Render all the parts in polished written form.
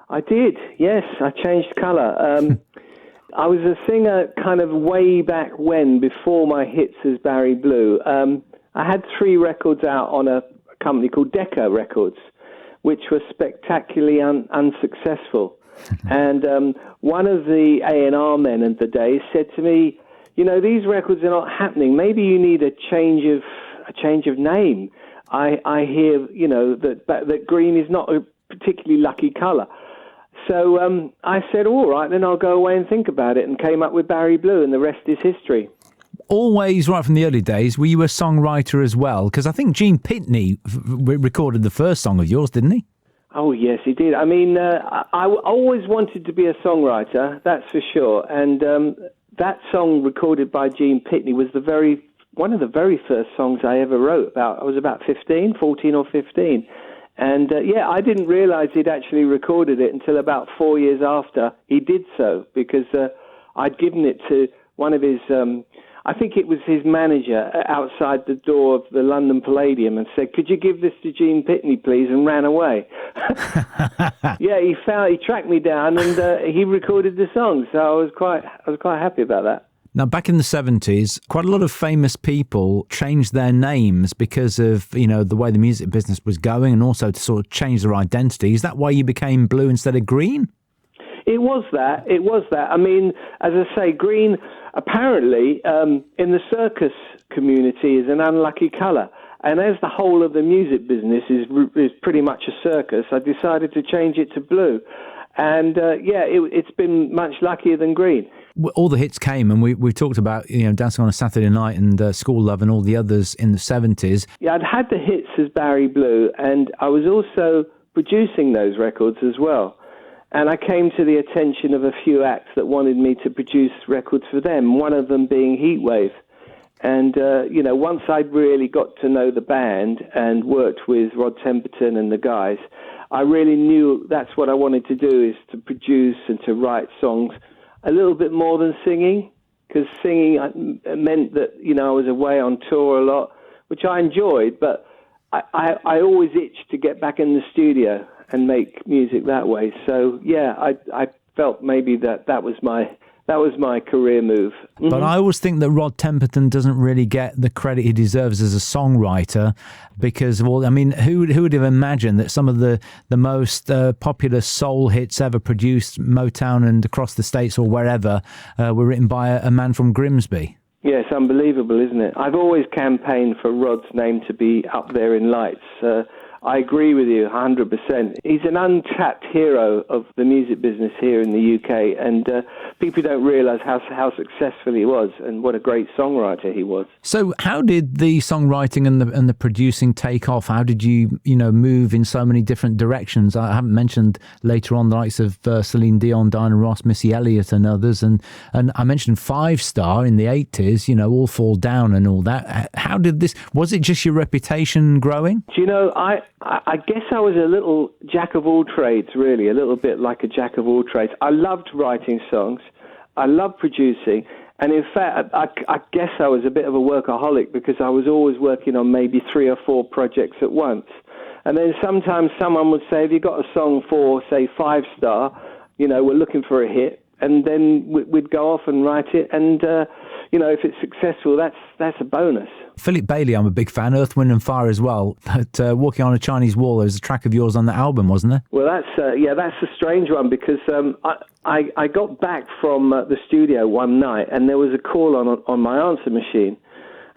I did, yes. I changed colour. I was a singer kind of way back when, before my hits as Barry Blue. I had 3 records out on a company called Decca Records, which was spectacularly unsuccessful. And one of the A&R men of the day said to me, these records are not happening. Maybe you need a change of name. I hear, that green is not a particularly lucky colour. So I said, all right, then I'll go away and think about it, and came up with Barry Blue, and the rest is history. Always, right from the early days, were you a songwriter as well? Because I think Gene Pitney recorded the first song of yours, didn't he? Oh, yes, he did. I mean, I always wanted to be a songwriter, that's for sure. And that song recorded by Gene Pitney was one of the very first songs I ever wrote. I was about 14 or 15. And, I didn't realize he'd actually recorded it until about 4 years after he did so, because I'd given it to one of his, I think it was his manager outside the door of the London Palladium, and said, could you give this to Gene Pitney, please, and ran away. Yeah, he tracked me down, and he recorded the song, so I was quite happy about that. Now, back in the 70s, quite a lot of famous people changed their names because of, the way the music business was going, and also to sort of change their identity. Is that why you became blue instead of green? It was that. I mean, as I say, green, apparently, in the circus community is an unlucky colour. And as the whole of the music business is pretty much a circus, I decided to change it to blue. And, it's been much luckier than green. All the hits came, and we've talked about, Dancing on a Saturday Night and School Love and all the others in the 70s. Yeah, I'd had the hits as Barry Blue, and I was also producing those records as well. And I came to the attention of a few acts that wanted me to produce records for them, one of them being Heatwave. And, once I'd really got to know the band and worked with Rod Temperton and the guys, I really knew that's what I wanted to do, is to produce and to write songs a little bit more than singing, because singing meant that, I was away on tour a lot, which I enjoyed, but I always itched to get back in the studio and make music that way. So, I felt maybe that was my career move. Mm-hmm. But I always think that Rod Temperton doesn't really get the credit he deserves as a songwriter, because of all. I mean, who would have imagined that some of the most popular soul hits ever produced, Motown and across the States or wherever, were written by a man from Grimsby? Yeah, it's unbelievable, isn't it? I've always campaigned for Rod's name to be up there in lights. I agree with you 100%. He's an untapped hero of the music business here in the UK, and people don't realise how successful he was and what a great songwriter he was. So how did the songwriting and the producing take off? How did you move in so many different directions? I haven't mentioned later on the likes of Celine Dion, Diana Ross, Missy Elliott and others, and I mentioned Five Star in the 80s, All Fall Down and all that. How did this, was it just your reputation growing? Do you know, I guess I was a little jack of all trades, really, a little bit like a jack of all trades. I loved writing songs. I loved producing. And in fact, I guess I was a bit of a workaholic, because I was always working on maybe 3 or 4 projects at once. And then sometimes someone would say, have you got a song for, say, Five Star? We're looking for a hit. And then we'd go off and write it. And, if it's successful, that's a bonus. Philip Bailey, I'm a big fan. Earth, Wind and Fire as well. But Walking on a Chinese Wall, there was a track of yours on the album, wasn't there? Well, that's a strange one, because I got back from the studio one night, and there was a call on my answer machine.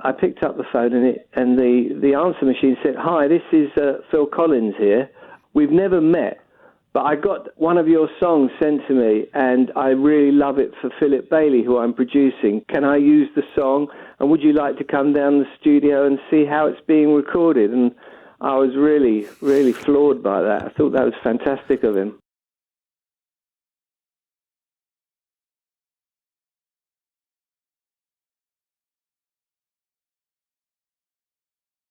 I picked up the phone, and the answer machine said, "Hi, this is Phil Collins here. We've never met, but I got one of your songs sent to me, and I really love it for Philip Bailey, who I'm producing. Can I use the song? And would you like to come down the studio and see how it's being recorded?" And I was really, really floored by that. I thought that was fantastic of him.